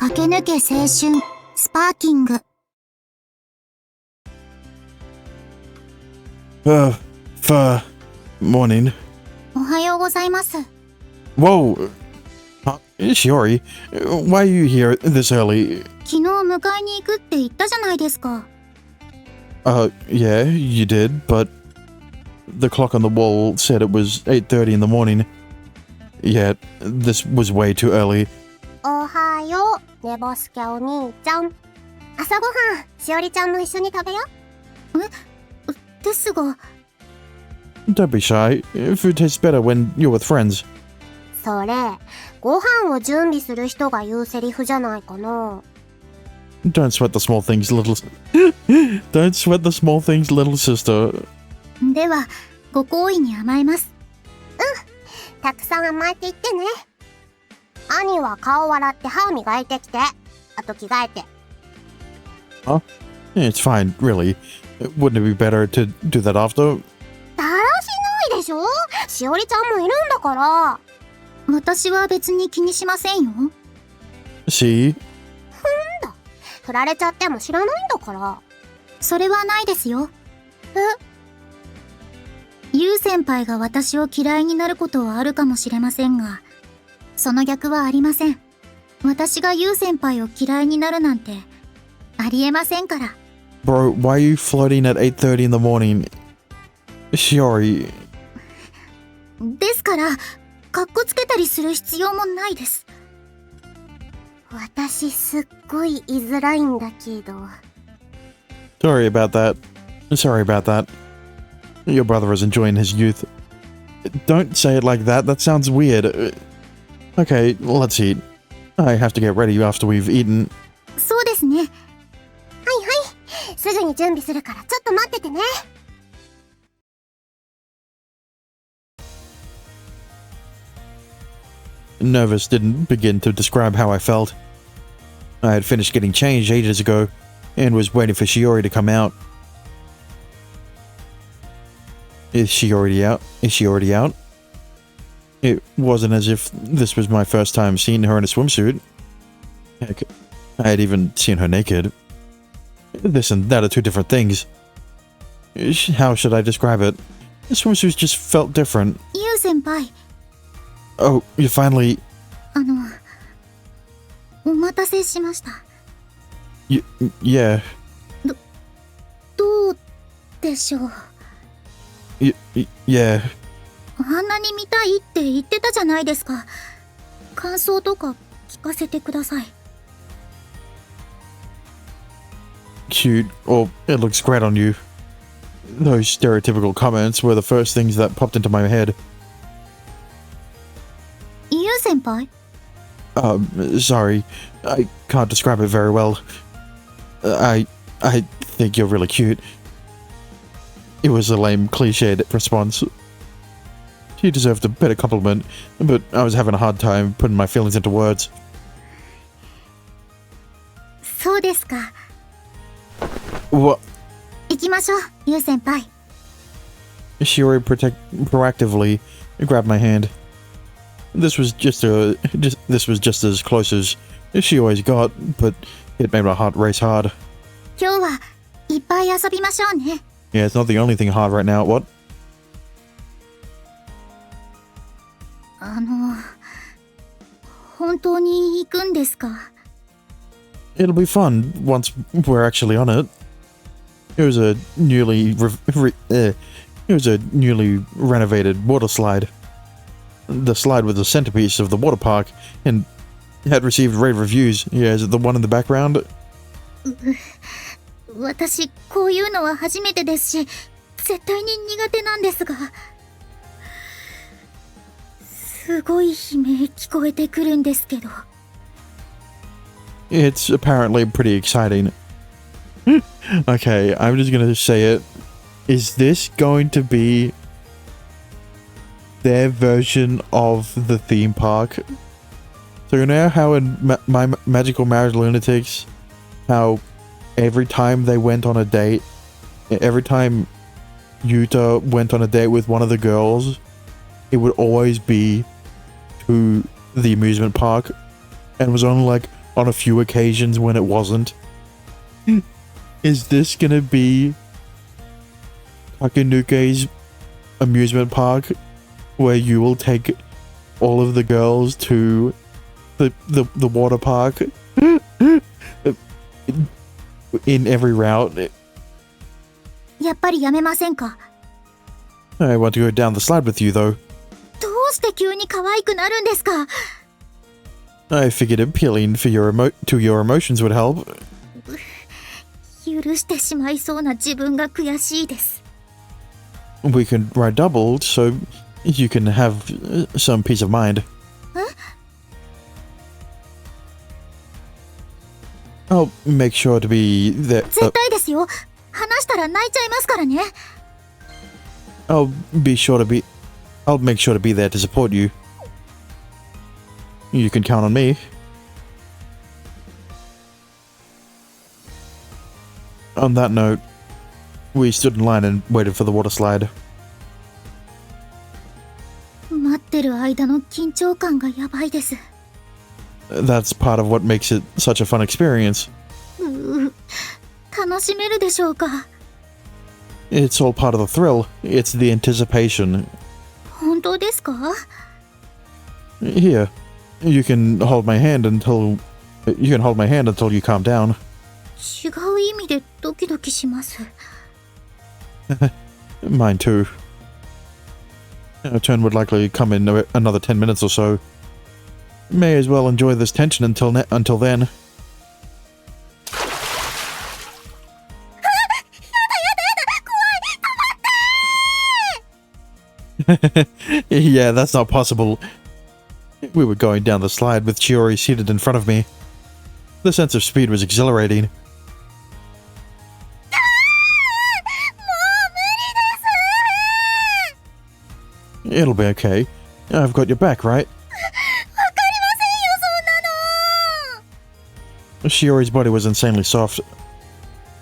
駆け抜け青春スパーキング。 Morning. おはようございます。 Whoa. Shiori, why are you here this early? 昨日迎えに行くって言ったじゃないですか。 Yeah, you did, but the clock on the wall said it was 8:30 in the morning. Yet, this was way too early. おはよう、寝ぼすけお兄ちゃん。朝ごはん、しおりちゃんも一緒に食べよ。ですが、 Don't be shy. Food tastes better when you're with friends. それ、ご飯を準備する人が言うセリフじゃないかな。Don't sweat the small things, little... Don't sweat the small things, little sister. ではご好意に甘えます。たくさん甘えていってね。兄は顔洗って歯磨いてきて。あと着替えて。Huh? It's fine, really. Wouldn't it be better to do that after? だらしないでしょ。しおりちゃんもいるんだから。私は別に気にしませんよ。 See? 振られちゃっても知らないんだから。それはないですよ。ゆう先輩が私を嫌いになることはあるかもしれませんが、その逆はありません。私がゆう先輩を嫌いになるなんてありえませんから。 Bro, why are you floating at 8:30 in the morning? Shiori. ですからかっこつけたりする必要もないです。私すっごい言いづらいんだけど。 Sorry about that. Sorry about that. Your brother is enjoying his youth. Don't say it like that. That sounds weird. Okay, let's eat. I have to get ready after we've eaten. そうですね。はいはい。すぐに準備するからちょっと待っててね。Nervous didn't begin to describe how I felt. I had finished getting changed ages ago and was waiting for Shiori to come out. Is she already out? Is she already out? It wasn't as if this was my first time seeing her in a swimsuit. Heck, I had even seen her naked. This and that are two different things. How should I describe it? The swimsuits just felt different. ゆう先輩、 Oh, you finally... お待たせしました。 Yeah. どうでしょう。 Yeah. あんなに見たいって言ってたじゃないですか。感想とか聞かせてください。 Cute. Or it looks great on you. Those stereotypical comments were the first things that popped into my head. ゆう先輩、 Sorry. I can't describe it very well. I think you're really cute. It was a lame, cliched response. You deserved a better compliment, but I was having a hard time putting my feelings into words. そうですか。 What? 行きましょう、ゆう先輩。 Shiori proactively grabbed my hand. This was just as close as she always got, but it made my heart race hard. 今日はいっぱい遊びましょうね。 Yeah, it's not the only thing hard right now. What? 本当に行くんですか？ It'll be fun once we're actually on it. It was a newly renovated water slide. The slide was the centerpiece of the water park and had received rave reviews. Yeah, is it the one in the background? 私こういうのは初めてですし、絶対に苦手なんですが、すごい悲鳴聞こえてくるんですけど。 It's apparently pretty exciting. Okay, I'm just gonna say it. Is this going to be their version of the theme park? So you know how in my Magical Marriage Lunatics, how every time they went on a date, every time Yuta went on a date with one of the girls, it would always be to the amusement park, and was only like, on a few occasions when it wasn't. Is this gonna be Kakenuke's amusement park, where you will take all of the girls to the water park in every route? やっぱりやめませんか？ I want to go down the slide with you, though. どうして急に可愛くなるんですか？ I figured appealing to your emotions would help. 許してしまいそうな自分が悔しいです。 We can ride double, so you can have some peace of mind. I'll make sure to be there. 絶対ですよ。話したら泣いちゃいますからね。I'll make sure to be there to support you. You can count on me. On that note, we stood in line and waited for the water slide. 待ってる間の緊張感がやばいです。 That's part of what makes it such a fun experience. 楽しめるでしょうか？ It's all part of the thrill. It's the anticipation. 本当ですか？ Here, you can hold my hand until you calm down. 違う意味でドキドキします。 Mine too. Our turn would likely come in another 10 minutes or so. May as well enjoy this tension until then. Yeah, that's not possible. We were going down the slide with Chiori seated in front of me. The sense of speed was exhilarating. It'll be okay. I've got your back, right? Shiori's body was insanely soft.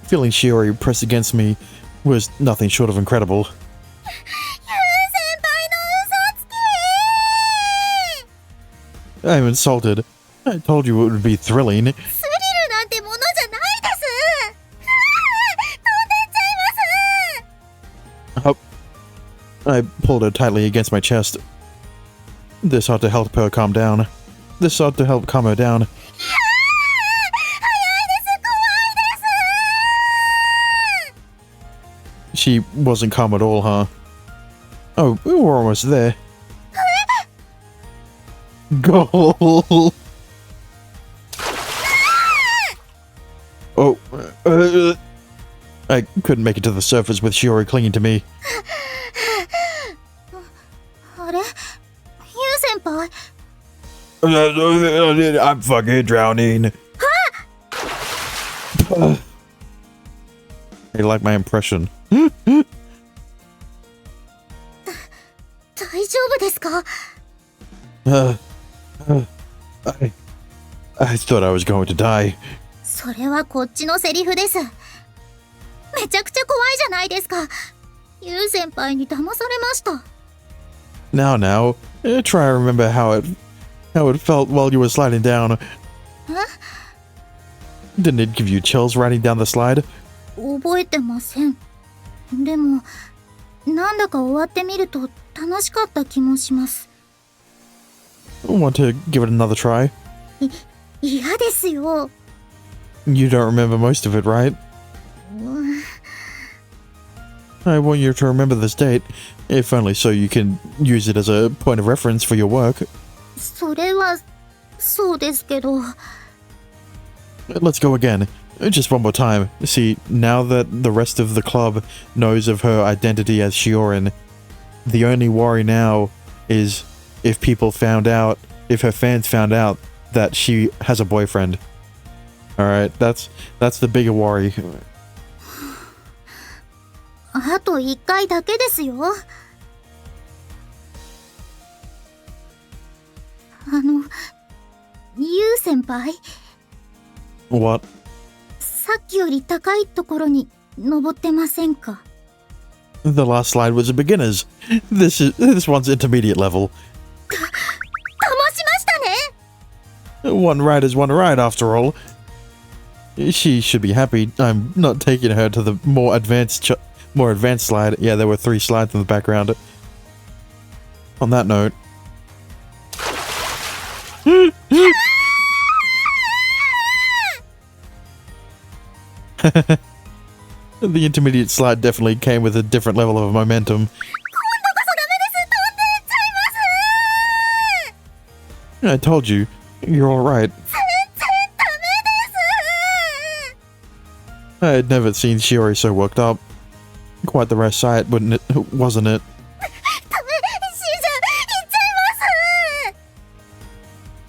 Feeling Shiori pressed against me was nothing short of incredible. I'm insulted. I told you it would be thrilling. I pulled her tightly against my chest. This ought to help her calm down. This ought to help calm her down. She wasn't calm at all, huh? Oh, we're almost there. Goal! Oh, I couldn't make it to the surface with Shiori clinging to me. あれ？ユウ先輩？ I'm fucking drowning. Hey, like my impression. 大丈夫ですか？ I thought I was going to die. それはこっちのセリフです。めちゃくちゃ怖いじゃないですか。ユウ先輩に騙されました。 Now, try to remember how it felt while you were sliding down. Didn't it give you chills riding down the slide? 覚えてません。でも、なんだか終わってみると楽しかった気もします。 Want to give it another try? 嫌ですよ。 You don't remember most of it, right? I want you to remember this date, if only so you can use it as a point of reference for your work. それは、そうですけど。 Let's go again. Just one more time. See, now that the rest of the club knows of her identity as Shiorin, the only worry now is if her fans found out that she has a boyfriend. Alright, that's the bigger worry. あと1回だけですよ。ユウ先輩？ What? さっきより高いところに登ってませんか？ The last slide was a beginner's. This one's intermediate level. 騙しましたね。One ride is one ride, after all. She should be happy I'm not taking her to the more advanced slide. Yeah, there were 3 slides in the background. On that note... The intermediate slide definitely came with a different level of momentum. I told you, you're alright. I had never seen Shiori so worked up. Quite the rare sight, wasn't it?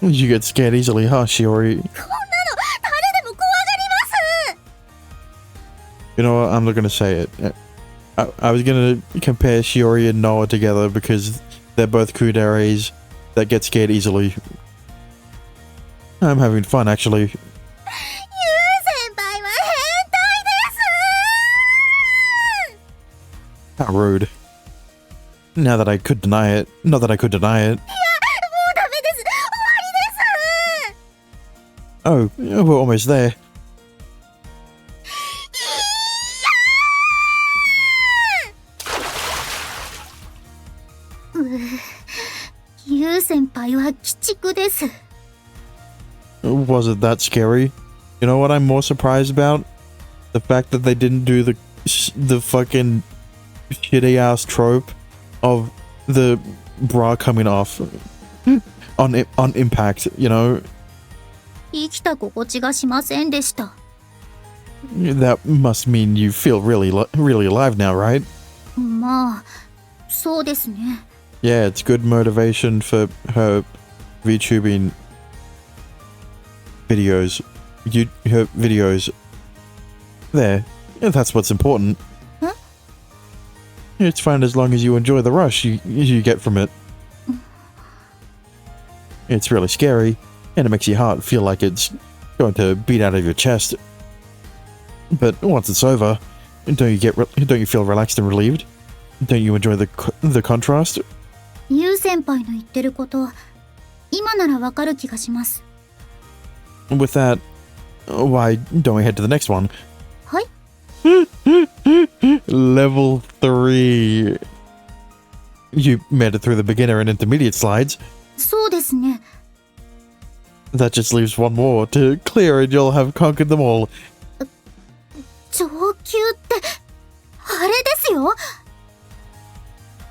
You get scared easily, huh, Shiori? You know what, I'm not gonna say it. I was gonna compare Shiori and Noah together because they're both kunderes that get scared easily. I'm having fun, actually. How rude. Now that I could deny it. Not that I could deny it. Oh, we're almost there. Was it that scary? You know what I'm more surprised about? The fact that they didn't do the fucking shitty ass trope of the bra coming off on impact, you know? That must mean you feel really alive now, right? Yeah, it's good motivation for her VTubing videos. Her videos. There. Yeah, that's what's important. Huh? It's fine as long as you enjoy the rush you get from it. It's really scary, and it makes your heart feel like it's going to beat out of your chest. But once it's over, don't you feel relaxed and relieved? Don't you enjoy the contrast? With that, why don't we head to the next one? Level 3. You made it through the beginner and intermediate slides. That just leaves one more to clear and you'll have conquered them all.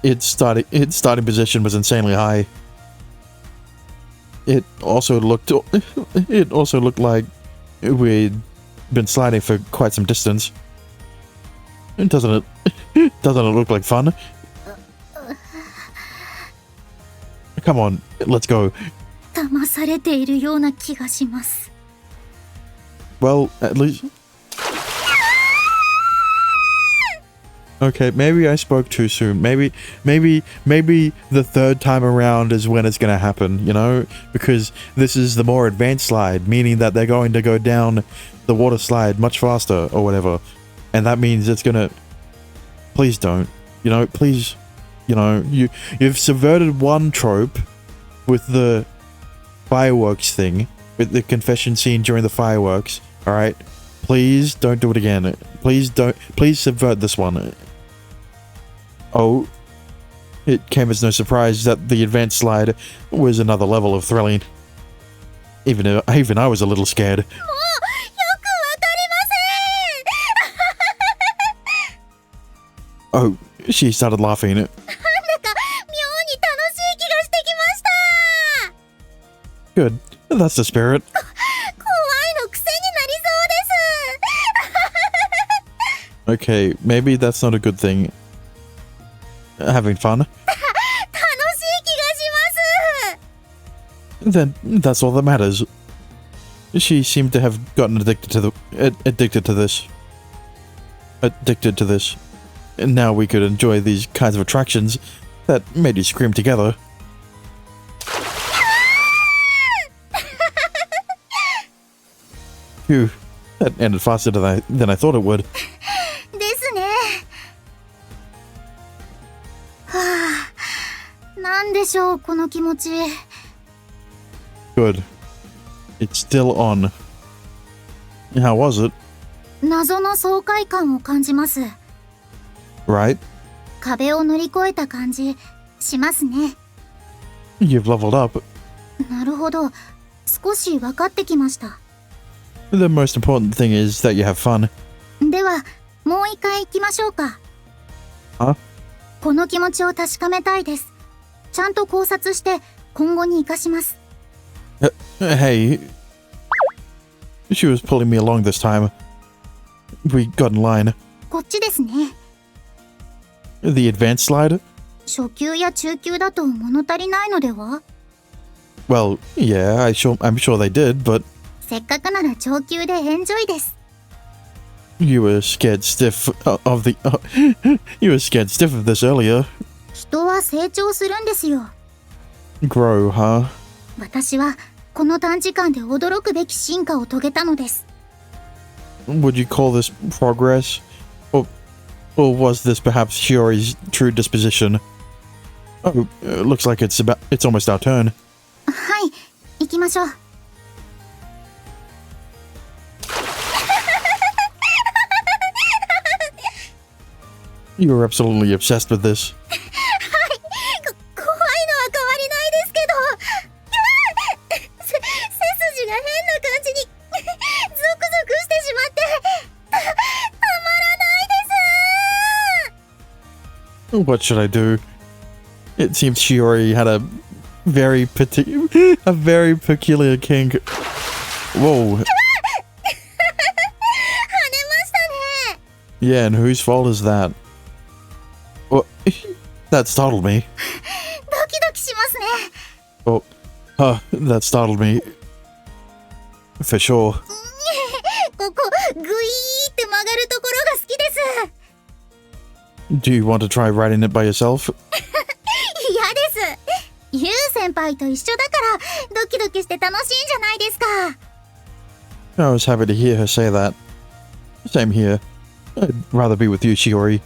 Its starting position was insanely high. It also looked like we'd been sliding for quite some distance. Doesn't it look like fun? Come on, let's go. Well, at least... Okay, maybe I spoke too soon. Maybe the third time around is when it's gonna happen, you know? Because this is the more advanced slide, meaning that they're going to go down the water slide much faster or whatever. And that means it's gonna... Please don't. You know, please... You know, you've subverted one trope with the fireworks thing, with the confession scene during the fireworks, alright? Please don't do it again. Please subvert this one. Oh, it came as no surprise that the advanced slide was another level of thrilling. Even I was a little scared. Oh, she started laughing. Good, that's the spirit. Okay, maybe that's not a good thing. Having fun? Then that's all that matters. She seemed to have gotten addicted to this. And now we could enjoy these kinds of attractions that made you scream together. Phew, that ended faster than I thought it would. Good. It's still on. How was it? 謎の爽快感を感じます。 Right? 壁を乗り越えた感じしますね。 You've leveled up. なるほど。少し分かってきました。 The most important thing is that you have fun. では、もう一回行きましょうか。この気持ちを確かめたいです。ちゃんと考察して今後に生かします。 Hey. She was pulling me along this time. We got in line. こっちですね。 The advanced slide? 初級や中級だと物足りないのでは？ Well, yeah, I'm sure they did, but せっかくなら上級でエンジョイです。 you were scared stiff of the... you were scared stiff of this earlier. 人は成長するんですよ。 Grow, huh? 私はこの短時間で驚くべき進化を遂げたのです。 Would you call this progress? Or was this perhaps Shiori's true disposition? Oh, looks like it's almost our turn. はい、行きましょう。You were absolutely obsessed with this. 怖いのは変わりないですけど、背筋が変な感じにゾクゾクしてしまってたまらないです。 What should I do? It seems Shiori had a very peculiar kink. Whoa. 跳ねましたね。 Yeah, and whose fault is that? Well, that startled me. ドキドキしますね。 Oh, that startled me. For sure. ここグイーって曲がるところが好きです。 Do you want to try riding it by yourself? 嫌です。ユウ先輩と一緒だからドキドキして楽しいんじゃないですか。 I was happy to hear her say that. Same here. I'd rather be with you, Shiori.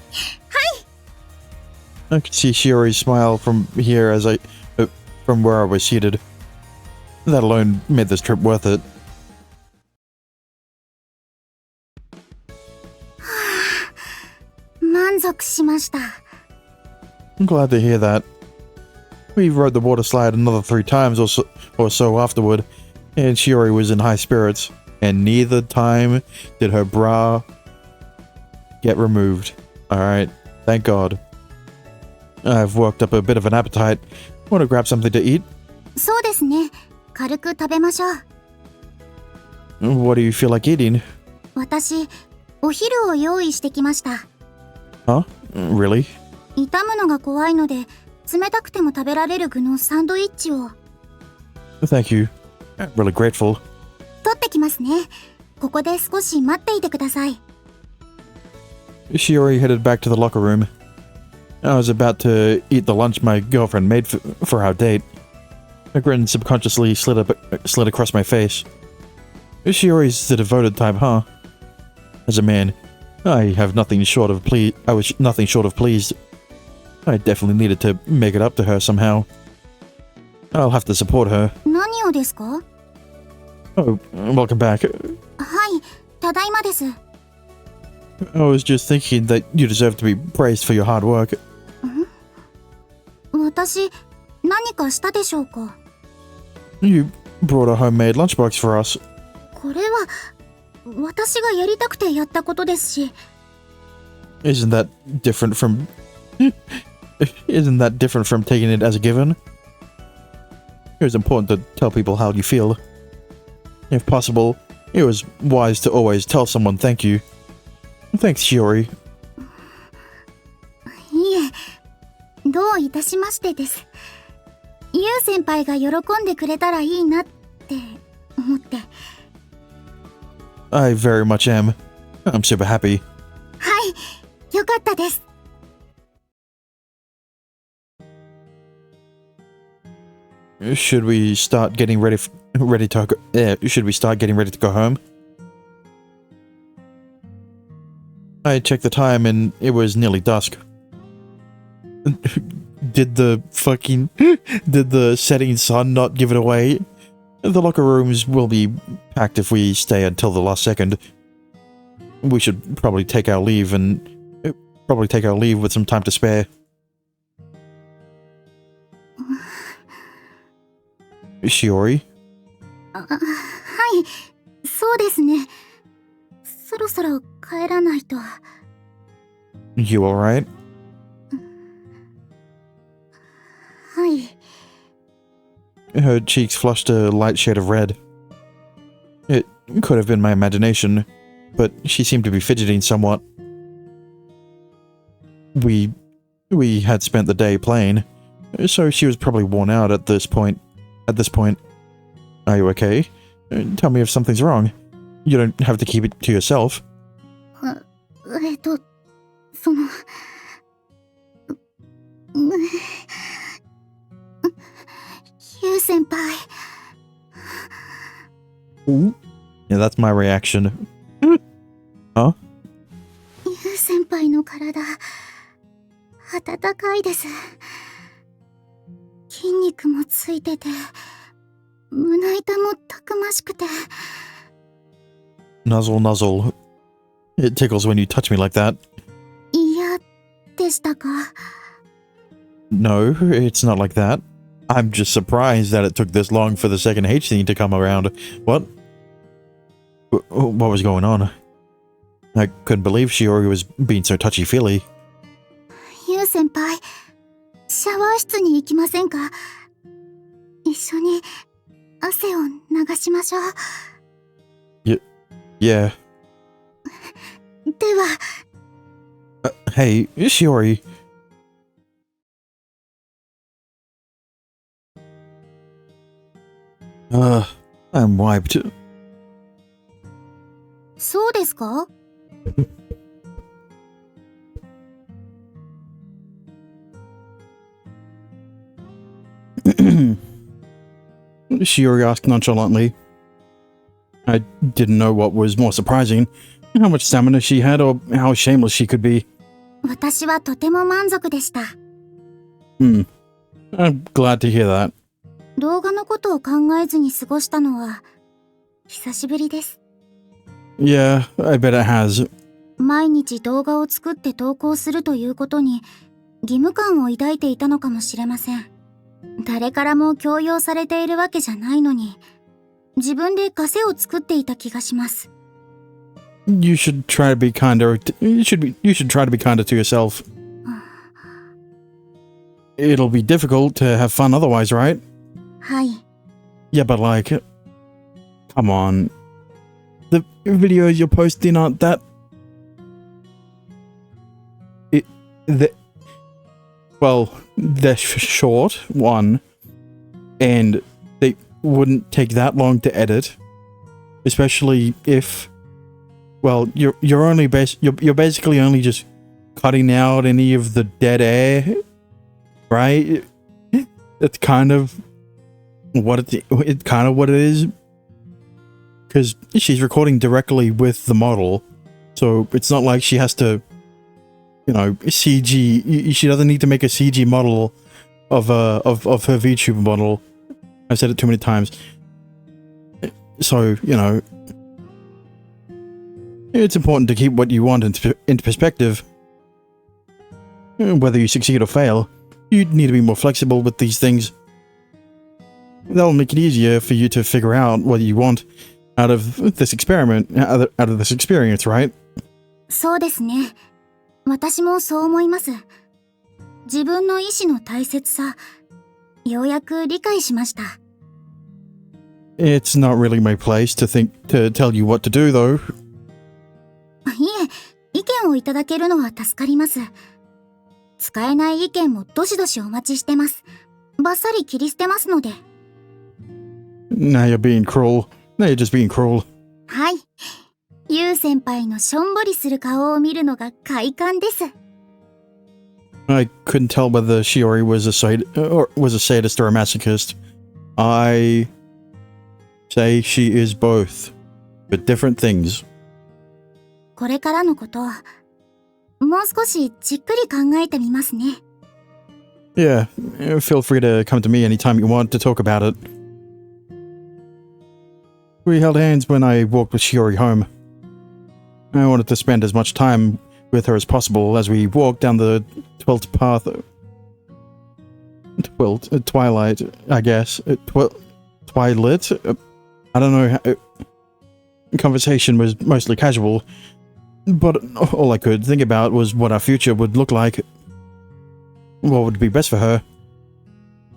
I could see Shiori's smile from here from where I was seated. That alone made this trip worth it. 満足しました。 I'm glad to hear that. We rode the water slide another 3 times or so afterward, and Shiori was in high spirits, and neither time did her bra get removed. Alright, thank God. I've worked up a bit of an appetite. Want to grab something to eat? そうですね。軽く食べましょう。 What do you feel like eating? 私、お昼を用意してきました。 Huh? Really? 傷むのが怖いので、冷たくても食べられる具のサンドイッチを。 Thank you. I'm really grateful. 取ってきますね。ここで少し待っていてください。 Shiori headed back to the locker room. I was about to eat the lunch my girlfriend made for our date. A grin subconsciously slid across my face. Shiori's the devoted type, huh? As a man, I was nothing short of pleased. I definitely needed to make it up to her somehow. I'll have to support her. 何をですか？ Oh, welcome back. はい、ただいまです。 I was just thinking that you deserve to be praised for your hard work. 私、何かしたでしょうか？ You brought a homemade lunchbox for us. これは、私がやりたくてやったことですし。 Isn't that different from taking it as a given? It was important to tell people how you feel. If possible, it was wise to always tell someone thank you. Thanks, Shiori. いえ、どういたしましてです。ユウ先輩が喜んでくれたらいいなって思って。I very much am. I'm super happy. はい、よかったです。Should we start getting ready to go home? I checked the time and it was nearly dusk. Did the setting sun not give it away? The locker rooms will be packed if we stay until the last second. We should probably take our leave with some time to spare. Shiori? はい、そうですね。そろそろ帰らないと。You alright? はい。Her cheeks flushed a light shade of red. It could have been my imagination, but she seemed to be fidgeting somewhat. We had spent the day playing, so she was probably worn out at this point. Are you okay? Tell me if something's wrong. You don't have to keep it to yourself. そのユウ先輩 Yeah, that's my reaction. Huh? ユウ先輩の体温かいです。筋肉もついてて胸板もたくましくて Nuzzle, nuzzle. It tickles when you touch me like that. 嫌でしたか？ No, it's not like that. I'm just surprised that it took this long for the second H scene to come around. What? What was going on? I couldn't believe Shiori was being so touchy-feely. ユウ先輩、シャワー室に行きませんか？一緒に汗を流しましょう。Yeah. では、Hey, Shiori. I'm wiped. そうですか？ Shiori asked nonchalantly. I didn't know what was more surprising, how much stamina she had or how shameless she could be. 私はとても満足でした。I'm glad to hear that. 動画のことを考えずに過ごしたのは久しぶりです。Yeah, I bet it has. 毎日動画を作って投稿するということに義務感を抱いていたのかもしれません。誰からも強要されているわけじゃないのに、自分で枷を作っていた気がします。You should try to be kinder. You should try to be kinder to yourself. It'll be difficult to have fun otherwise, right? はい。Yeah, but like, come on. The videos you're posting aren't that. They're short, one, and they wouldn't take that long to edit, especially if, well, you're basically only just cutting out any of the dead air, right? That's kind of what it is, because she's recording directly with the model, so it's not like she has to, CG. She doesn't need to make a CG model of her VTuber model. I've said it too many times. So, it's important to keep what you want into perspective. Whether you succeed or fail, you need to be more flexible with these things. That'll make it easier for you to figure out what you want out of this experience, right? そうですね。私もそう思います。自分の意志の大切さ、ようやく理解しました。It's not really my place to tell you what to do, though. いえ、意見をいただけるのは助かります。使えない意見もどしどしお待ちしてます。バッサリ切り捨てますので。Now you're being cruel. Now you're just being cruel. はい。ユウ先輩のしょんぼりする顔を見るのが快感です。I couldn't tell whether Shiori was a sadist or a masochist. I say she is both, but different things. これからのこと、もう少しじっくり考えてみますね。Yeah, feel free to come to me anytime you want to talk about it. We held hands when I walked with Shiori home. I wanted to spend as much time with her as possible as we walked down the twilight path. Twilight, I guess. Twilight? I don't know. Conversation was mostly casual, but all I could think about was what our future would look like. What would be best for her?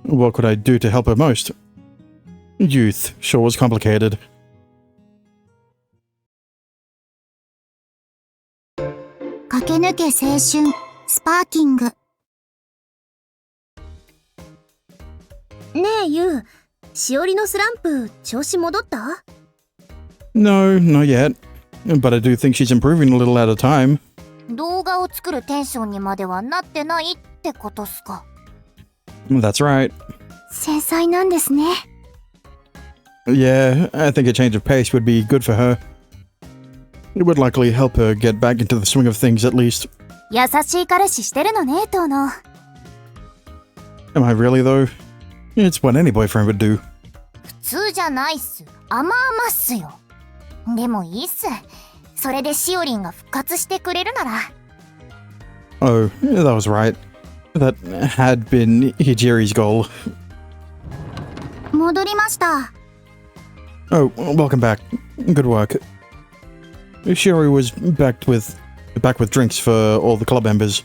What could I do to help her most? Youth sure was complicated. Kakenuke 青春スパーキング。ねえ、ユウ。しおりのスランプ、調子戻った？ No, not yet. But I do think she's improving a little at a time. 動画を作るテンションにまではなってないってことっすか。That's right. 繊細なんですね。Yeah, I think a change of pace would be good for her. It would likely help her get back into the swing of things at least. 優しい彼氏してるのね、トーノ。Am I really though? It's what any boyfriend would do. 普通じゃないっす。甘々っすよ。でもいいっす。それでしおりんが復活してくれるなら。Oh, that was right. That had been Hijiri's goal. 戻りました。Oh, welcome back. Good work. Shiori was back with drinks for all the club members.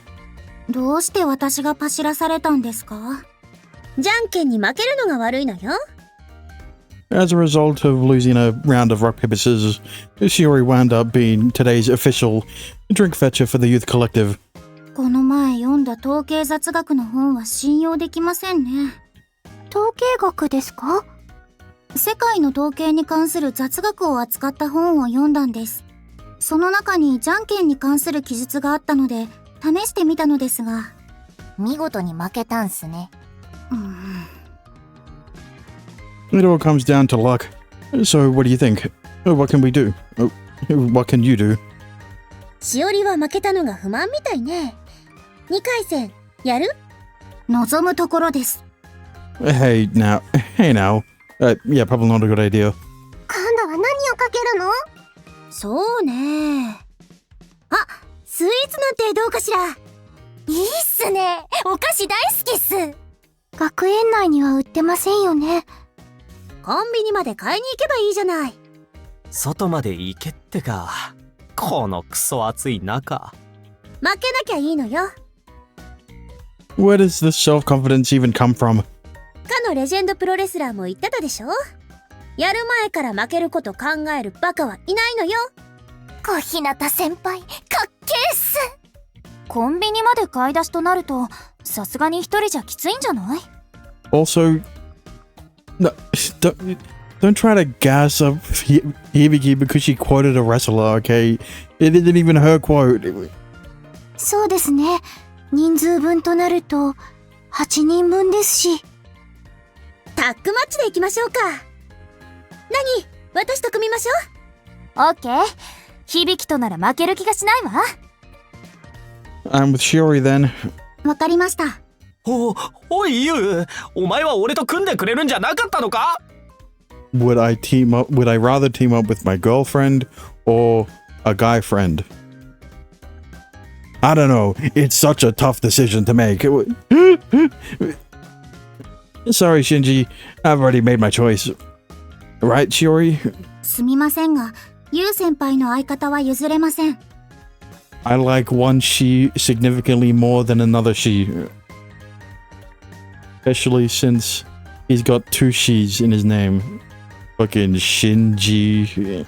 どうして私がパシらされたんですか？じゃんけんに負けるのが悪いのよ。As a result of losing a round of rock, paper, scissors, Shiori wound up being today's official drink fetcher for the youth collective. この前読んだ統計雑学の本は信用できませんね。統計学ですか？世界の統計に関する雑学を扱った本を読んだんです。その中にじゃんけんに関する記述があったので試してみたのですが、見事に負けたんすね。It all comes down to luck. So what do you think? What can we do? What can you do? しおりは負けたのが不満みたいね。2回戦、やる？望むところです。Hey now. Yeah, probably not a good idea. 今度は何をかけるの？そうね。あ、スイーツなんてどうかしら？いいっすね。お菓子大好きっす。学園内には売ってませんよね。コンビニまで買いに行けばいいじゃない。外まで行けってか。このクソ暑い中。負けなきゃいいのよ。Where does this self-confidence even come from? かのレジェンドプロレスラーも言ってたでしょ？やる前から負けること考えるバカはいないのよ。小日向先輩、かっけーっす。コンビニまで買い出しとなると、さすがに一人じゃきついんじゃない？ Also, no, don't try to gas up Hibiki because she quoted a wrestler, okay? It isn't even her quote. そうですね。人数分となると、8人分ですし。タッグマッチで行きましょうか。何？私と組みましょう。オッケー。響となら負ける気がしないわ。I'm with Shiori then. わかりました。おいユウ、お前は俺と組んでくれるんじゃなかったのか？ Would I rather team up with my girlfriend or a guy friend? I don't know. It's such a tough decision to make. Sorry, Shinji. I've already made my choice. Right, Shiori? すみませんが、ユウ先輩の相方は譲れません。I like one she significantly more than another she. Especially since he's got two she's in his name. Fucking Shinji.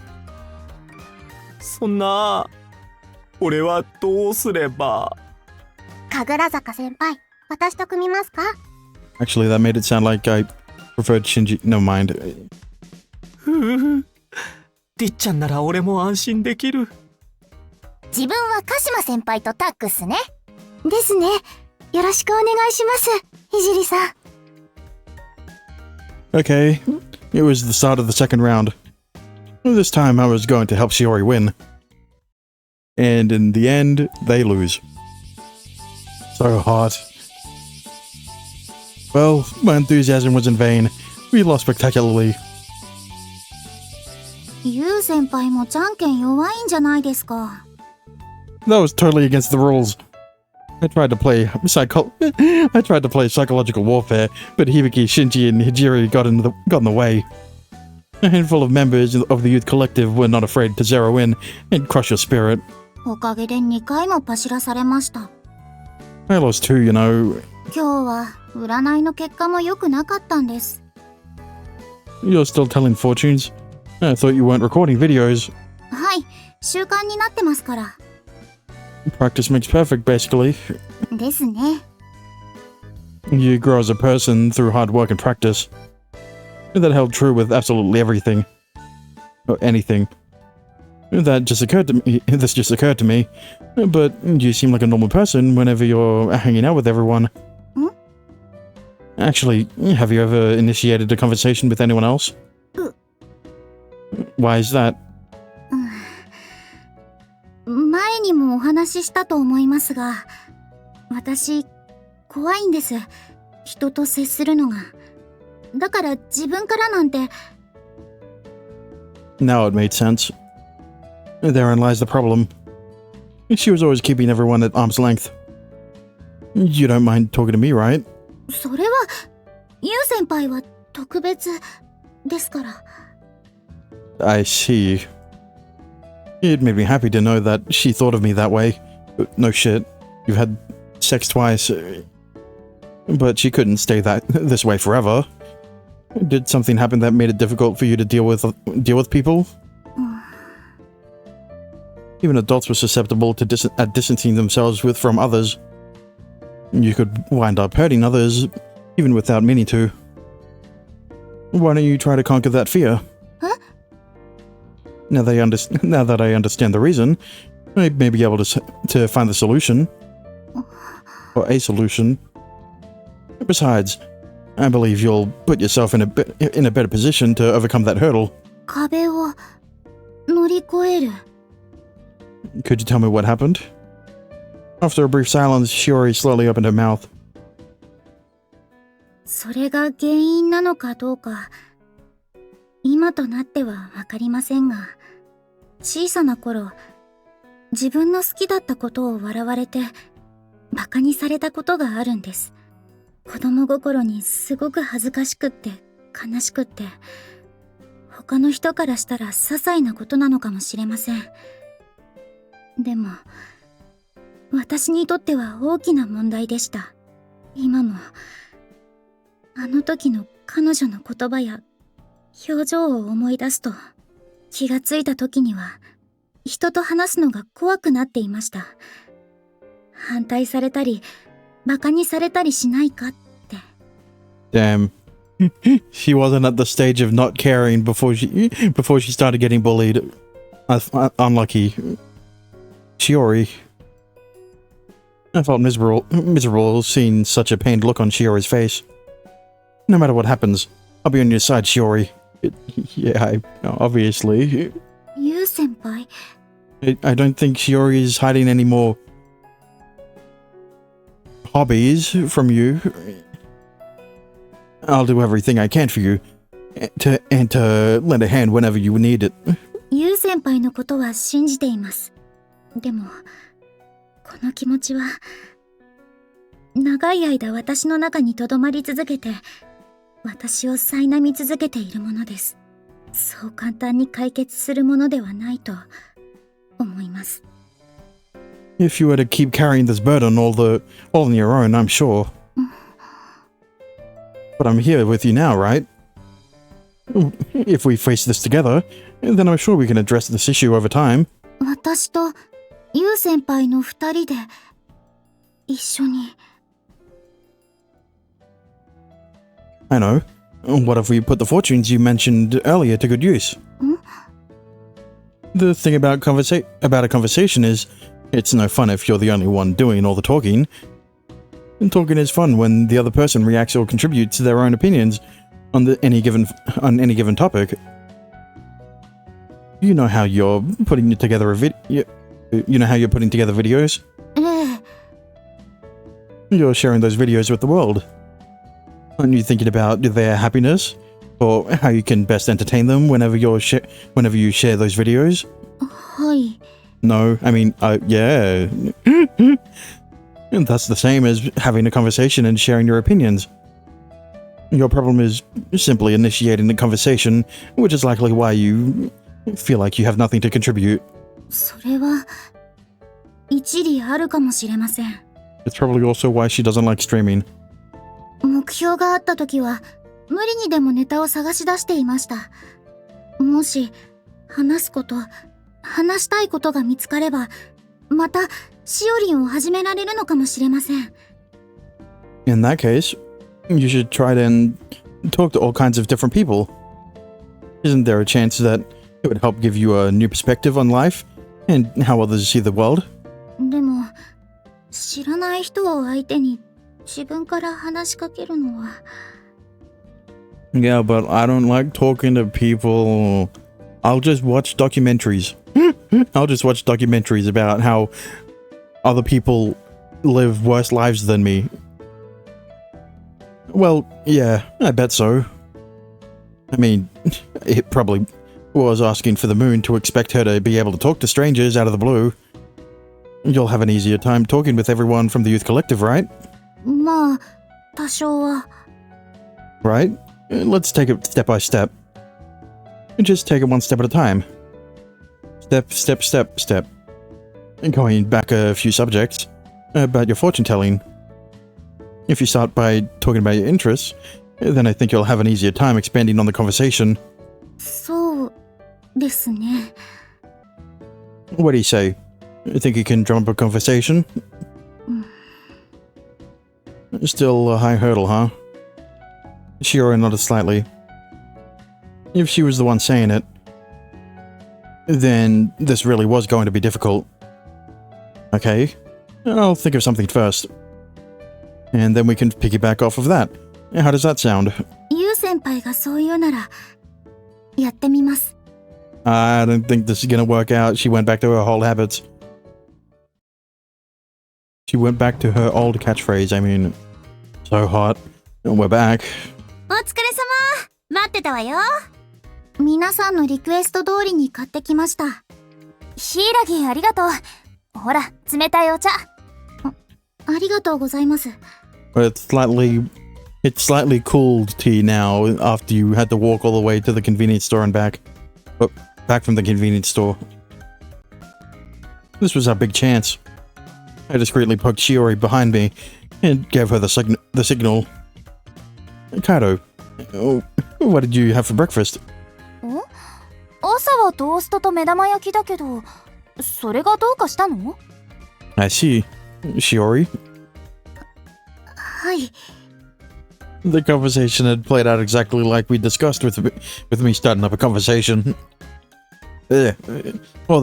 そんな、俺はどうすれば？神楽坂先輩、私と組みますか？ Actually, that made it sound like I preferred Shinji. No mind. りっちゃんなら俺も安心できる。自分は鹿島先輩とタッグっすね。ですね。よろしくお願いします、ひじりさん。Okay, it was the start of the second round. This time I was going to help Shiori win. And in the end, they lose. So hot. Well, my enthusiasm was in vain. We lost spectacularly. ユウ先輩もじゃんけん弱いんじゃないですか。That was totally against the rules. I tried to play psychological warfare, but Hibiki, Shinji, and Hijiri got in the way. A handful of members of the youth collective were not afraid to zero in and crush your spirit. おかげで2回もパシらされました。I lost too, you know. 今日は占いの結果も良くなかったんです。You're still telling fortunes? I thought you weren't recording videos. はい、習慣になってますから。Practice makes perfect, basically. ですね。You grow as a person through hard work and practice. That held true with absolutely everything. Or anything. This just occurred to me. But you seem like a normal person whenever you're hanging out with everyone. Hmm? Actually, have you ever initiated a conversation with anyone else? Why is that? 前にもお話ししたと思いますが、私、怖いんです。人と接するのが。だから自分からなんて。Now it made sense. Therein lies the problem. She was always keeping everyone at arm's length. You don't mind talking to me, right? それは、ユウ先輩は特別ですから。I see. It made me happy to know that she thought of me that way. No shit. You've had sex twice. But she couldn't stay this way forever. Did something happen that made it difficult for you to deal with people? Even adults were susceptible to distancing themselves from others. You could wind up hurting others, even without meaning to. Why don't you try to conquer that fear? Huh? Now that I understand the reason, I may be able to find the solution. Or a solution. Besides, I believe you'll put yourself in a better position to overcome that hurdle. 壁を乗り越える。Could you tell me what happened? After a brief silence, Shiori slowly opened her mouth. それが原因なのかどうか、今となってはわかりませんが、小さな頃、自分の好きだったことを笑われて、馬鹿にされたことがあるんです。子供心にすごく恥ずかしくって悲しくって、他の人からしたら些細なことなのかもしれません。でも、私にとっては大きな問題でした。今も、あの時の彼女の言葉や表情を思い出すと、気がついた時には、人と話すのが怖くなっていました。反対されたり、馬鹿にされたりしないかって。Damn. She wasn't at the stage of not caring before she started getting bullied. Unlucky. Shiori. I felt miserable seeing such a pained look on Shiori's face. No matter what happens, I'll be on your side, Shiori. Yeah, obviously. ユウ先輩? I don't think Shiori is hiding any more hobbies from you. I'll do everything I can for you, to lend a hand whenever you need it. ユウ先輩のことは信じています。でも、この気持ちは、長い間私の中に留まり続けて、私を苛み続けているものです。そう簡単に解決するものではないと思います。If you were to keep carrying this burden all on your own, I'm sure. But I'm here with you now, right? If we face this together, then I'm sure we can address this issue over time. 私とユウ先輩の二人で一緒に。I know. What if we put the fortunes you mentioned earlier to good use? The thing about a conversation is, it's no fun if you're the only one doing all the talking. And talking is fun when the other person reacts or contributes their own opinions on any given topic. You know how you're putting together You know how you're putting together videos? ええ。 You're sharing those videos with the world. Aren't you thinking about their happiness? or how you can best entertain them whenever you share those videos? はい。 No, I mean, yeah. And that's the same as having a conversation and sharing your opinions. Your problem is simply initiating the conversation, which is likely why you feel like you have nothing to contribute. それは、一理あるかもしれません。 It's probably also why she doesn't like streaming. 目標があった時は、無理にでもネタを探し出していました。もし、話したいことが見つかれば、また、しおりんを始められるのかもしれません。 In that case, you should try to talk to all kinds of different people. Isn't there a chance that it would help give you a new perspective on life and how others see the world? でも、知らない人を相手に自分から話しかけるのは。 Yeah, but I don't like talking to people. I'll just watch documentaries. I'll just watch documentaries about how other people live worse lives than me. Well, yeah, I bet so. I mean, it probably was asking for the moon to expect her to be able to talk to strangers out of the blue. You'll have an easier time talking with everyone from the youth collective, right? まあ、多少は。 Right? Let's take it step by step. Just take it one step at a time. Step. Going back a few subjects about your fortune telling. If you start by talking about your interests, then I think you'll have an easier time expanding on the conversation. そうですね。 What do you say? Think you can drum up a conversation? Still a high hurdle, huh? Shiori nodded slightly. If she was the one saying it, then this really was going to be difficult. Okay, I'll think of something first. And then we can piggyback off of that. How does that sound? ゆう先輩がそう言うなら、やってみます。 I don't think this is gonna work out. She went back to her old habits. She went back to her old catchphrase. I mean, so hot. And we're back. お疲れ様。待ってたわよ。皆さんのリクエスト通りに買ってきました。ヒイラギありがとう。ほら、冷たいお茶。ありがとうございます。 It's slightly cooled tea now after you had to walk all the way to the convenience store and back. But back from the convenience store. This was our big chance. I discreetly poked Shiori behind me and gave her the signal. Kaido, what did you have for breakfast? 朝はトーストと目玉焼きだけど、それがどうかしたの？ I see. Shiori? はい。 The conversation had played out exactly like we discussed with me starting up a conversation. All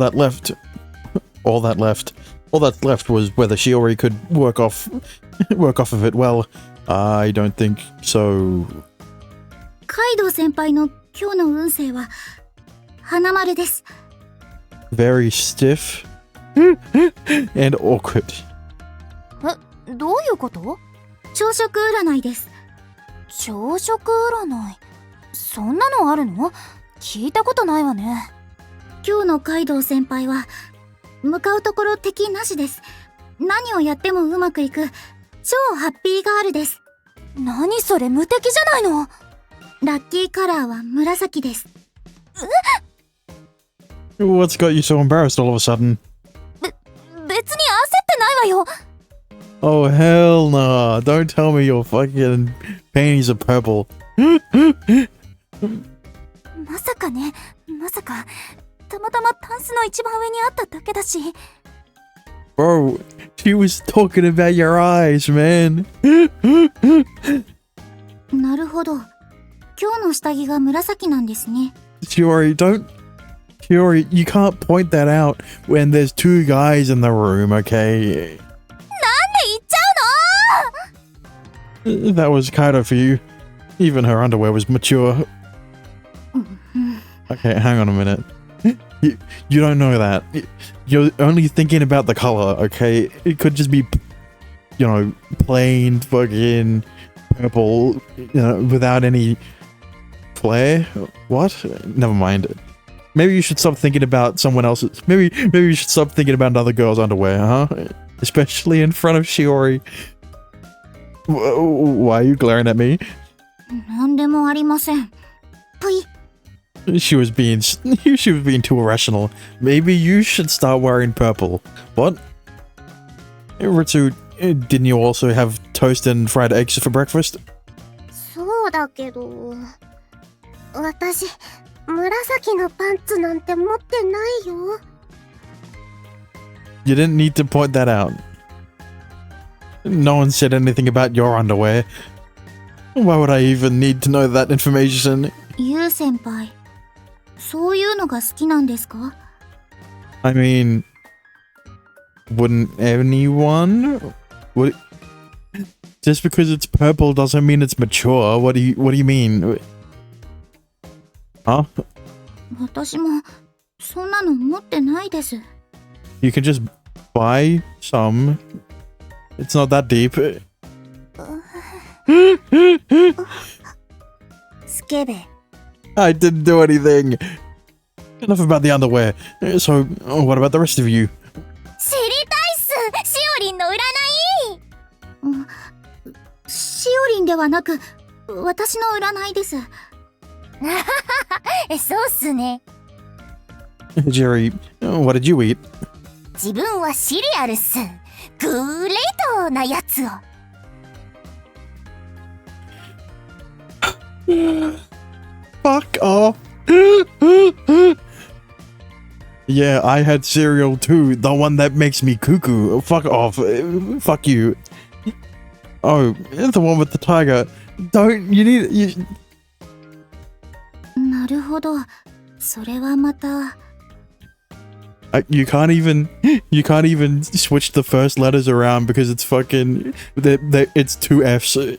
that's left was whether Shiori could work off of it well. I don't think so. カイドウ先輩の今日の運勢は花丸です。 Very stiff and awkward. どういうこと？朝食占いです。朝食占い。そんなのあるの？聞いたことないわね。今日のカイドウ先輩は向かうところ敵なしです。何をやってもうまくいく超ハッピーガールです。何それ無敵じゃないの？ラッキーカラーは紫です。 What's got you so embarrassed all of a sudden? 別に焦ってないわよ。 Oh hell no! Don't tell me your fucking panties are purple. まさかね、まさかたまたまタンスの一番上にあっただけだし。 Bro, she was talking about your eyes, man. なるほど。今日の下着が紫なんですね。 Shiori, Shiori, you can't point that out when there's two guys in the room, okay? 言っちゃうの？ That was Kaido for you. Even her underwear was mature. Okay, hang on a minute. You don't know that. You're only thinking about the color, okay? It could just be, plain fucking purple, without any Claire? What? Never mind. Maybe you should stop thinking about someone else's. Maybe you should stop thinking about another girl's underwear, huh? Especially in front of Shiori. Why are you glaring at me? なんでもありません。ぷい。She was being too irrational. Maybe you should start wearing purple. What? Ritsu, didn't you also have toast and fried eggs for breakfast? そうだけど、私、紫のパンツなんて持ってないよ。You didn't need to point that out. No one said anything about your underwear. Why would I even need to know that information? ユウ先輩、そういうのが好きなんですか？ I mean, wouldn't anyone? What? Just because it's purple doesn't mean it's mature. What do you mean? Huh? 私もそんなの持ってないです。You can just buy some. It's not that deep. スケベ。I didn't do anything. Enough about the underwear. So, what about the rest of you? 知りたいっす、しおりんの占い。しおりんではなく、私の占いです。そうっすね。Jerry, what did you eat? 自分はシリアルっす。グレートなやつを。Fuck off. Yeah, I had cereal too. The one that makes me cuckoo. Fuck off. Fuck you. Oh, the one with the tiger. Don't, you. なるほど。それはまた。You can't even switch the first letters around because it's fucking, it's two F's.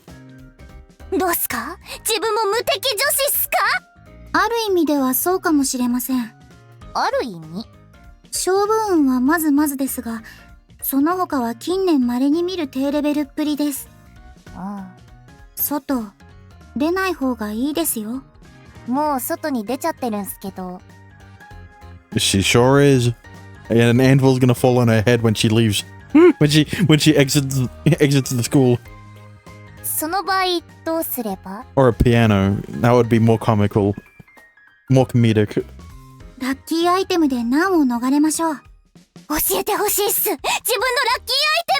どうっすか？自分も無敵女子っすか？ある意味ではそうかもしれません。ある意味？勝負運はまずまずですが、その他は近年稀に見る低レベルっぷりです。外、出ない方がいいですよ。もう外に出ちゃってるんすけど。She sure is. And an anvil's gonna fall on her head when she leaves. when she exits the school. その場合どうすれば？ Or a piano. That would be more comical. More comedic. ラッキーアイテムで難を逃れましょう。教えてほしいっす。自分のラッキーアイテ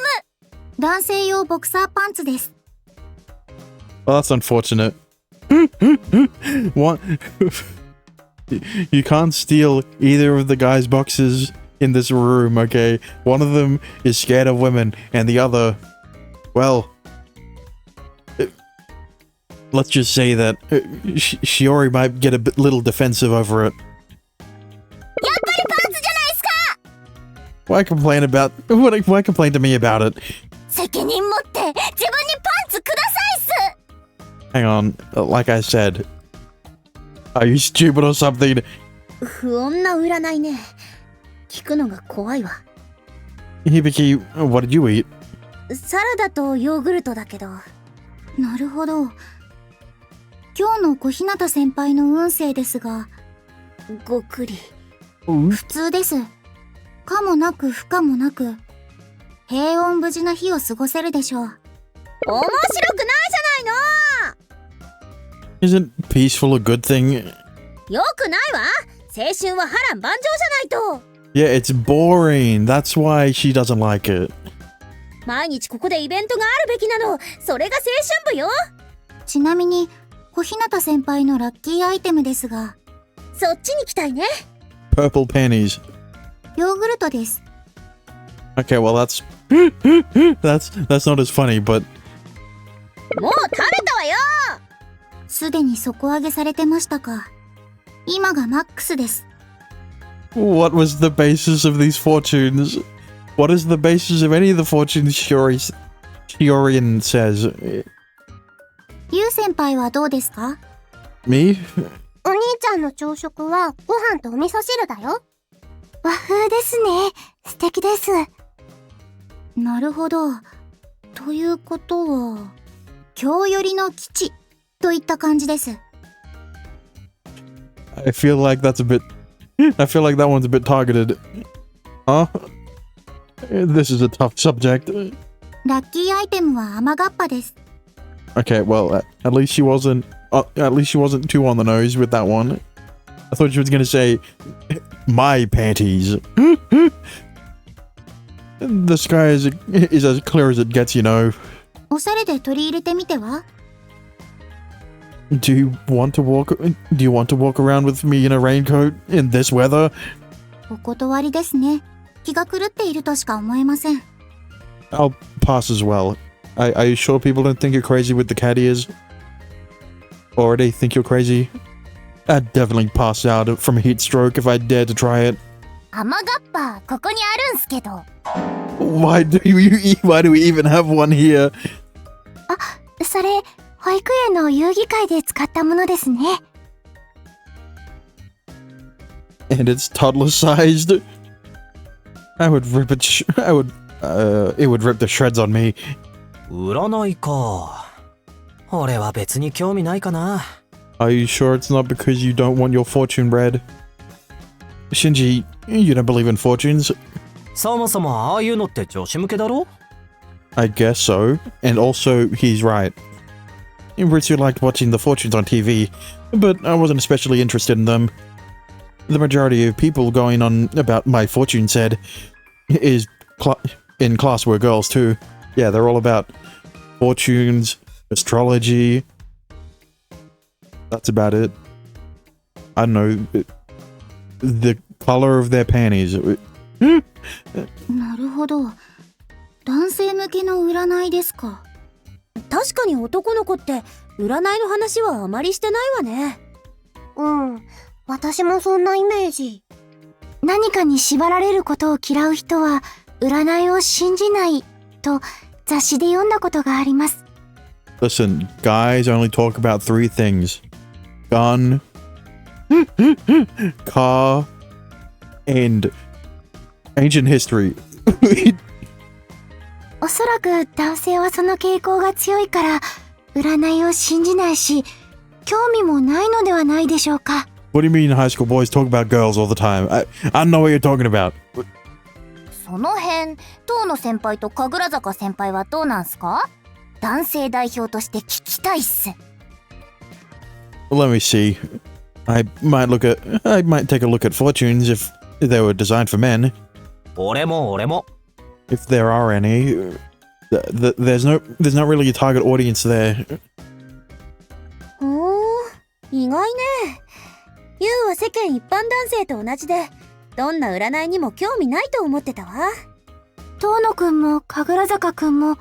ム。男性用ボクサーパンツです。Well, that's unfortunate. What? You can't steal either of the guys' boxes in this room, okay? One of them is scared of women, and the other, well, let's just say that Shiori might get a little defensive over it. やっぱりパンツじゃないっすか。 Why complain about? Why complain to me about it? 責任持って自分にパンツくださいっす。 Hang on, like I said, are you stupid or something? 不穏な占いね。聞くのが怖いわ。Hibiki, what did you eat? サラダとヨーグルトだけど。なるほど。今日の小日向先輩の運勢ですが、ごくり。普通です。可もなく不可もなく、平穏無事な日を過ごせるでしょう。面白くないじゃないの。 Isn't peaceful a good thing? よくないわ。青春は波乱万丈じゃないと。 Yeah, it's boring. That's why she doesn't like it. 毎日ここでイベントがあるべきなの。それが青春部よ。ちなみに、小日向先輩のラッキーアイテムですが、そっちに来たいね。Purple panties. ヨーグルトです。Okay, well that's not as funny, but もう食べたわよ。すでに底上げされてましたか。今がマックスです。what was the basis of these fortunes? What is the basis of any of the fortunes Shiorian says? ユウ先輩はどうですか？ Me? お兄ちゃんの朝食はご飯とお味噌汁だよ。和風ですね。素敵です。なるほど。ということは、今日よりの基地といった感じです。I feel like that's a bit... I feel like that one's a bit targeted. Huh? This is a tough subject. ラッキーアイテムは雨がっぱです。 Okay, well, at least she wasn't... at least she wasn't too on the nose with that one. I thought she was gonna say... My panties. The sky is as clear as it gets, you know. おしゃれで取り入れてみては？ Do you want to walk around with me in a raincoat in this weather? お断りですね。気が狂っているとしか思えません。 I'll pass as well. Are you sure people don't think you're crazy with the cat ears? Or they think you're crazy? I'd definitely pass out from a heat stroke if I dared to try it. 雨がっぱここにあるんすけど。 Why do we even have one here? あ、それ保育園の遊戯会で使ったものですね。 And it's toddler sized. It would rip the shreds on me. 占いか。俺は別に興味ないかな。 Are you sure it's not because you don't want your fortune read? Shinji, you don't believe in fortunes? そもそもああいうのって女子向けだろ？ I guess so. And also, he's right. Ritsu liked watching the fortunes on TV, but I wasn't especially interested in them. The majority of people going on about my fortune said is in class were girls too. Yeah, they're all about fortunes, astrology. That's about it. I don't know. The color of their panties. なるほど。男性向けの占いですか。確かに男の子って占いの話はあまりしてないわね。うん、私もそんなイメージ。何かに縛られることを嫌う人は占いを信じないと雑誌で読んだことがあります。 Listen, guys only talk about 3 things. Gun, car, and ancient history. おそらく男性はその傾向が強いから占いを信じないし興味もないのではないでしょうか。 What do you mean high school boys talk about girls all the time? I don't know what you're talking about. その辺、東野先輩と神楽坂先輩はどうなんすか？男性代表として聞きたいっす。 Let me see. I might take a look at fortunes if they were designed for men. 俺も。 If there are any. There's not really a target audience there. 意外ね。ユウは世間一般男性と同じで、どんな占いにも興味ないと思ってたわ。東野くんも神楽坂くんも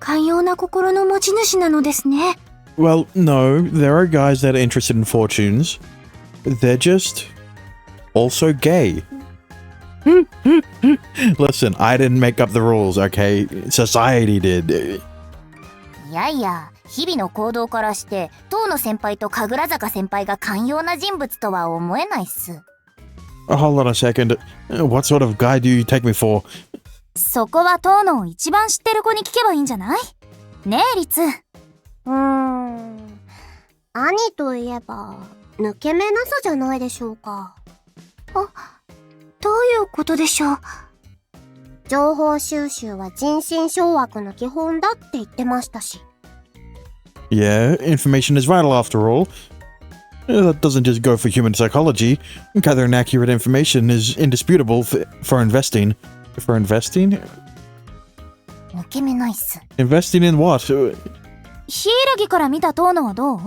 寛容な心の持ち主なのですね。Well, no, there are guys that are interested in fortunes. They're just also gay. Listen, I didn't make up the rules, okay? Society did. いやいや、日々の行動からして東野先輩と神楽坂先輩が寛容な人物とは思えないっす。Hold on a second. What sort of guy do you take me for? そこは東野を一番知ってる子に聞けばいいんじゃない？ねえ、リツ。兄といえば抜け目なさじゃないでしょうか。どういうことでしょう？情報収集は人心掌握の基本だって言ってましたし。 Yeah, information is vital after all. That doesn't just go for human psychology. Gathering accurate information is indisputable for investing. For investing? 抜け目ないっす。 Investing in what? 柊から見た東野はどう？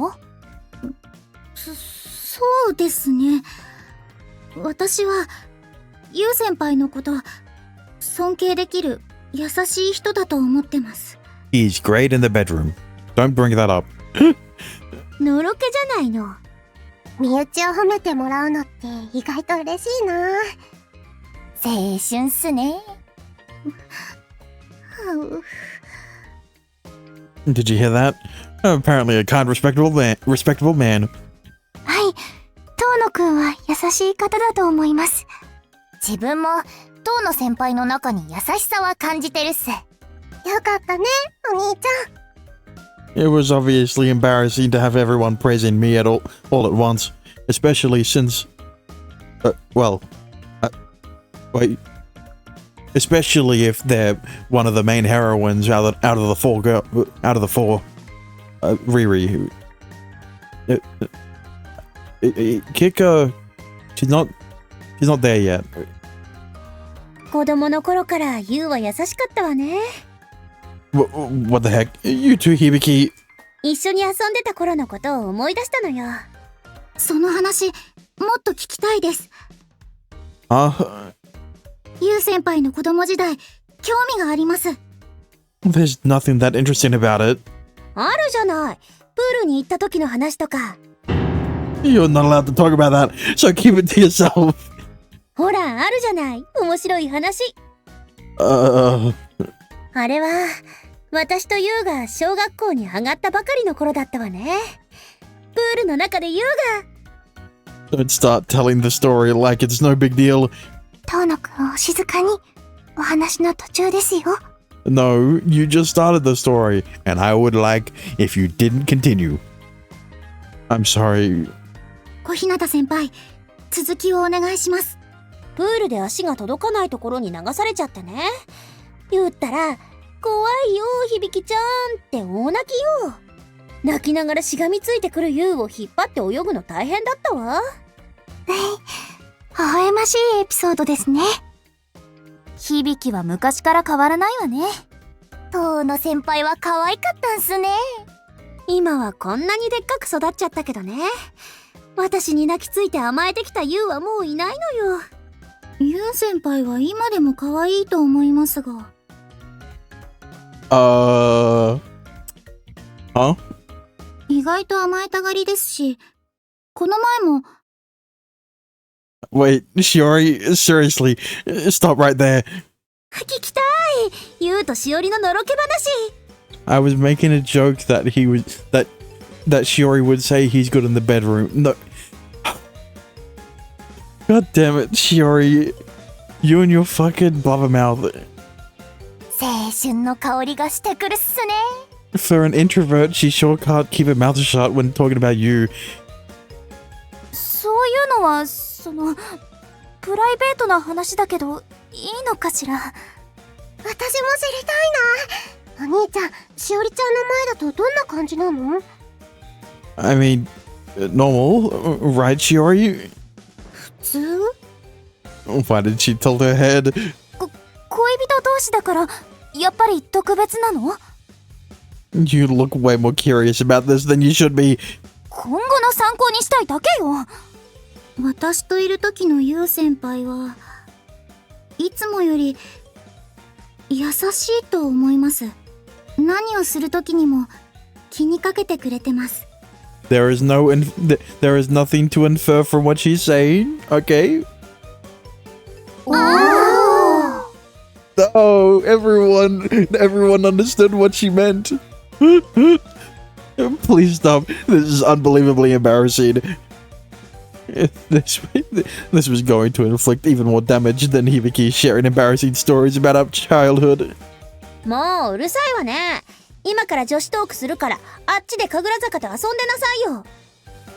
そうですね。私はユウ先輩のこと尊敬できる優しい人だと思ってます。 He's great in the bedroom. Don't bring that up. のろけじゃないの。身内を褒めてもらうのって意外と嬉しいな。青春っすね。Did you hear that? Apparently a kind, respectable man. はい、東野くんは優しい方だと思います。自分も東野先輩の中に優しさは感じてるっす。よかったね、お兄ちゃん。 It was obviously embarrassing to have everyone praising me all at once. especially since, wait, especially if they're one of the main heroines out of the four Riri. Kika, she's not there yet. 子供の頃からユウは優しかったわね。What the heck? You two, Hibiki. 一緒に遊んでた頃のことを思い出したのよ。その話、もっと聞きたいです。ユウ先輩の子供時代、興味があります。There's nothing that interesting about it. あるじゃない。プールに行った時の話とか。You're not allowed to talk about that, so keep it to yourself. ほら、あるじゃない。面白い話。あれは、私とユウが小学校に上がったばかりの頃だったわね。プールの中でユウが。Don't start telling the story like it's no big deal. 遠野くんお静かに。お話の途中ですよ。No, you just started the story, and I would like if you didn't continue. I'm sorry. 小日向先輩、続きをお願いします。プールで足が届かないところに流されちゃってね。言ったら、怖いよ、響ちゃんって大泣きよ。泣きながらしがみついてくるユウを引っ張って泳ぐの大変だったわ。微笑ましいエピソードですね。響は昔から変わらないわね。遠野先輩は可愛かったんすね。今はこんなにでっかく育っちゃったけどね。私に泣きついて甘えてきたユウはもういないのよ。ユウ先輩は今でも可愛いと思いますが。意外と甘えたがりですし、この前も。Wait, Shiori, seriously, stop right there. 聞きたい。ユウとしおりののろけ話。I was making a joke that that Shiori would say he's good in the bedroom. No. God damn it, Shiori. You and your fucking blabbermouth. 青春の香りがしてくるっすね。For an introvert, she sure can't keep her mouth shut when talking about you. そういうのは、プライベートな話だけど、いいのかしら。私も知りたいな。お兄ちゃん、しおりちゃんの前だとどんな感じなの？ I mean, normal, right, Shiori? 普通？ Why did she tilt her head? 恋人同士だから、やっぱり特別なの？ You look way more curious about this than you should be. 今後の参考にしたいだけよ。私といる時のユウ先輩はいつもより優しいと思います。何をする時にも気にかけてくれてます。There is nothing to infer from what she's saying, okay? Oh, everyone understood what she meant. Please stop. This is unbelievably embarrassing. This was going to inflict even more damage than Hibiki sharing embarrassing stories about our childhood. もううるさいわね。今から女子トークするから、あっちで神楽坂で遊んでなさいよ。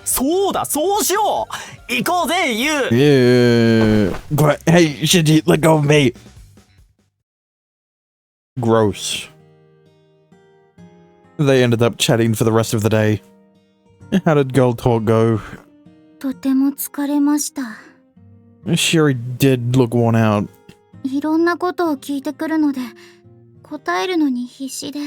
そうだ、そうしよう。行こうぜ、ユウ。Yeah. Hey, Shinji, let go of me. Gross. They ended up chatting for the rest of the day. How did girl talk go? とても疲れました。Shiori did look worn out. いろんなことを聞いてくるので、答えるのに必死で。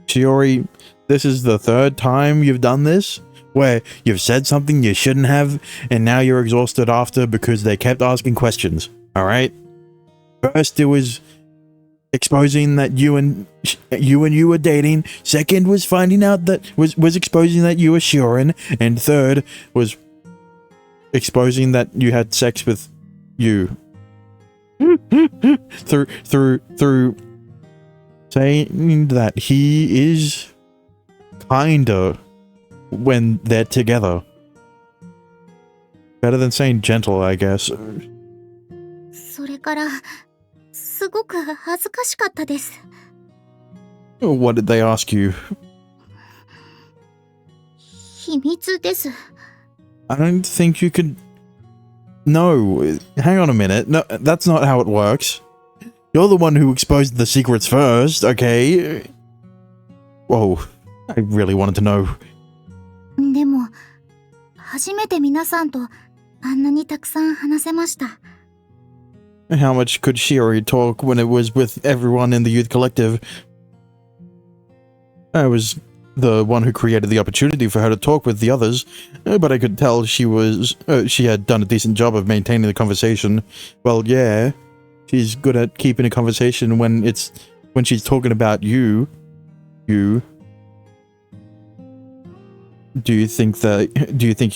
Shiori, this is the third time you've done this? Where you've said something you shouldn't have, and now you're exhausted after because they kept asking questions, alright? First it was exposing that you and you were dating. Second was finding out that was exposing that you were Shiori, and third was exposing that you had sex with you. through saying that he is kinda when they're together. Better than saying gentle, I guess. それからすごく恥ずかしかったです。What did they ask you? 秘密です。I don't think you could... No, hang on a minute. No, that's not how it works. You're the one who exposed the secrets first, okay? Whoa, I really wanted to know. でも、初めて皆さんとあんなにたくさん話せました。How much could Shiori talk when it was with everyone in the youth collective? I was the one who created the opportunity for her to talk with the others, but I could tell she had done a decent job of maintaining the conversation. Well, yeah, she's good at keeping a conversation when she's talking about you. Do you think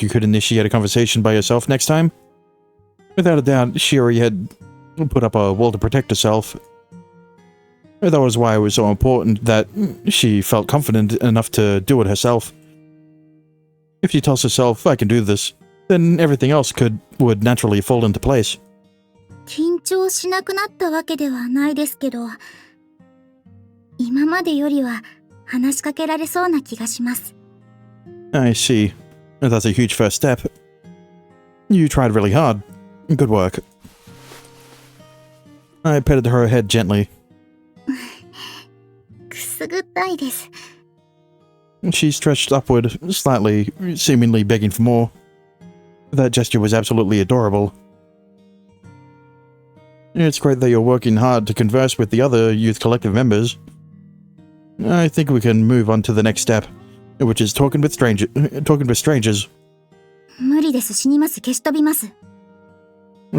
you could initiate a conversation by yourself next time? Without a doubt, Shiori had put up a wall to protect herself. That was why it was so important that she felt confident enough to do it herself. If she tells herself, I can do this, then everything else would naturally fall into place. 緊張しなくなったわけではないですけど、今までよりは話しかけられそうな気がします。I see. That's a huge first step. You tried really hard. Good work. I petted her head gently. くすぐったいです。She stretched upward, slightly, seemingly begging for more. That gesture was absolutely adorable. It's great that you're working hard to converse with the other youth collective members. I think we can move on to the next step, which is talking with strangers. 無理です。死にます。消し飛びます。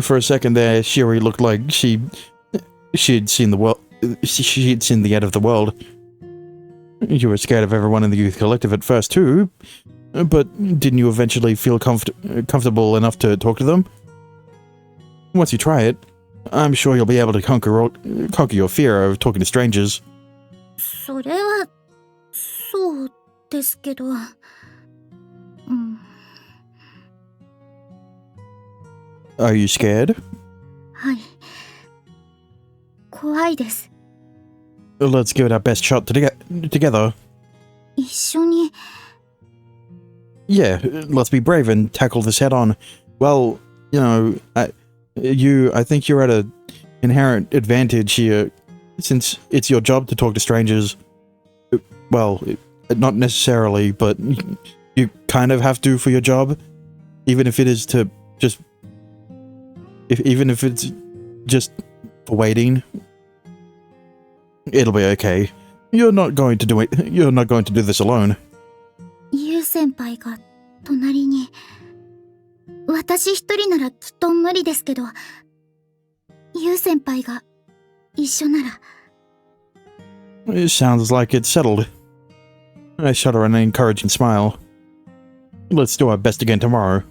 For a second there, Shiori looked like she'd seen the end of the world. You were scared of everyone in the youth collective at first too, but didn't you eventually feel comfortable enough to talk to them? Once you try it, I'm sure you'll be able to conquer your fear of talking to strangers. それは、そうですけど。Are you scared? はい。怖いです。Let's give it our best shot together. 一緒に。Yeah, let's be brave and tackle this head on. Well, I think you're at an inherent advantage here, since it's your job to talk to strangers. Well, not necessarily, but you kind of have to for your job, even if it's just for waiting. It'll be okay. You're not going to do this alone. ユウ先輩が隣に。私一人ならきっと無理ですけど、ユウ先輩が一緒なら。It sounds like it's settled. I shot her an encouraging smile. Let's do our best again tomorrow.